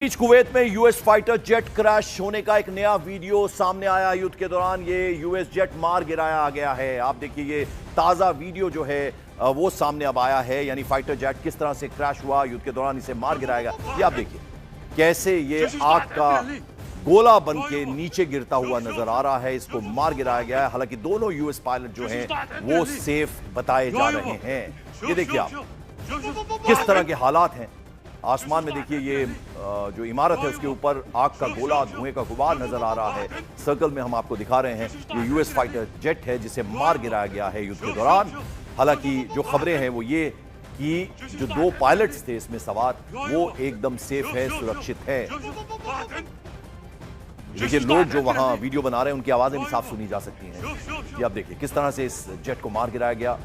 Kuwait में US fighter jet crash होने का एक नया वीडियो सामने आया। युद्ध के दौरान ये यूएस जेट मार गिराया गया है। आप देखिए ये ताजा वीडियो जो है वो सामने अब आया है, यानी फाइटर जेट किस तरह से क्रैश हुआ, युद्ध के दौरान इसे मार गिराया गया। ये आप देखिए कैसे ये आग का गोला बन के नीचे गिरता हुआ नजर आ रहा है। इसको मार गिराया गया है। हालांकि दोनों यूएस पायलट जो हैं वो सेफ बताए जा रहे हैं। ये देखिए आप किस तरह के हालात हैं। आसमान में देखिए ये जो इमारत है उसके ऊपर आग का गोला, धुएं का गुबार नजर आ रहा है। सर्कल में हम आपको दिखा रहे हैं ये यूएस फाइटर जेट है जिसे मार गिराया गया है युद्ध के दौरान। हालांकि जो खबरें हैं वो ये कि जो दो पायलट्स थे इसमें सवार वो एकदम सेफ है, सुरक्षित है। देखिए लोग जो वहां वीडियो बना रहे हैं उनकी आवाजें भी साफ सुनी जा सकती हैं। ये आप देखिए किस तरह से इस जेट को मार गिराया गया।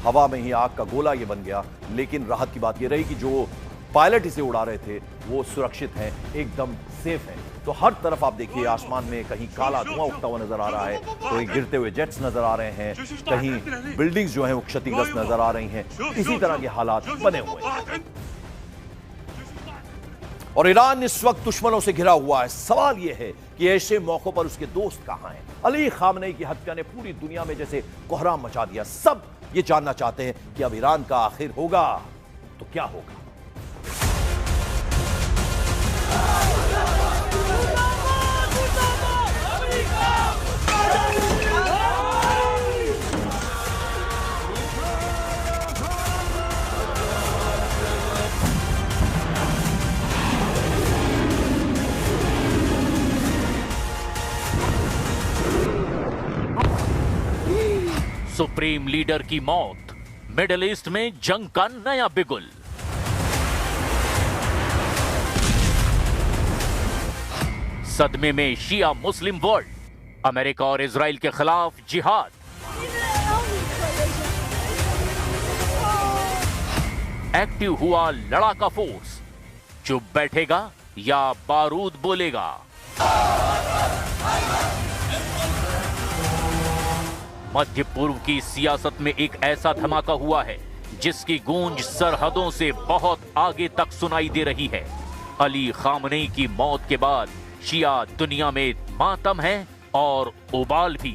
हवा में ही आग का गोला ये बन गया। लेकिन राहत की बात ये रही कि जो पायलट इसे उड़ा रहे थे वो सुरक्षित हैं, एकदम सेफ हैं। तो हर तरफ आप देखिए आसमान में कहीं काला धुआं उठता हुआ नजर आ रहा है, कहीं गिरते हुए जेट्स नजर आ रहे हैं, कहीं बिल्डिंग्स जो हैं वो क्षतिग्रस्त नजर आ रही हैं। इसी तरह के हालात बने हुए हैं और ईरान इस वक्त दुश्मनों से घिरा हुआ है। सवाल यह है कि ऐसे मौकों पर उसके दोस्त कहां हैं। अली खामनेई की हत्या ने पूरी दुनिया में जैसे कोहराम मचा दिया। सब ये जानना चाहते हैं कि अब ईरान का आखिर होगा तो क्या होगा। सुप्रीम लीडर की मौत, मिडिल ईस्ट में जंग का नया बिगुल। सदमे में शिया मुस्लिम वर्ल्ड, अमेरिका और इजराइल के खिलाफ जिहाद। एक्टिव हुआ लड़ाका फोर्स, चुप बैठेगा या बारूद बोलेगा। मध्य पूर्व की सियासत में एक ऐसा धमाका हुआ है जिसकी गूंज सरहदों से बहुत आगे तक सुनाई दे रही है। अली खामनेई की मौत के बाद शिया दुनिया में मातम है और उबाल भी।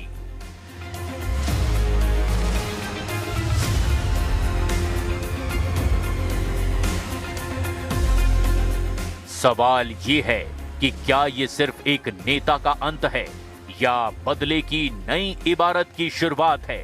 सवाल ये है कि क्या ये सिर्फ एक नेता का अंत है या बदले की नई इबारत की शुरुआत है।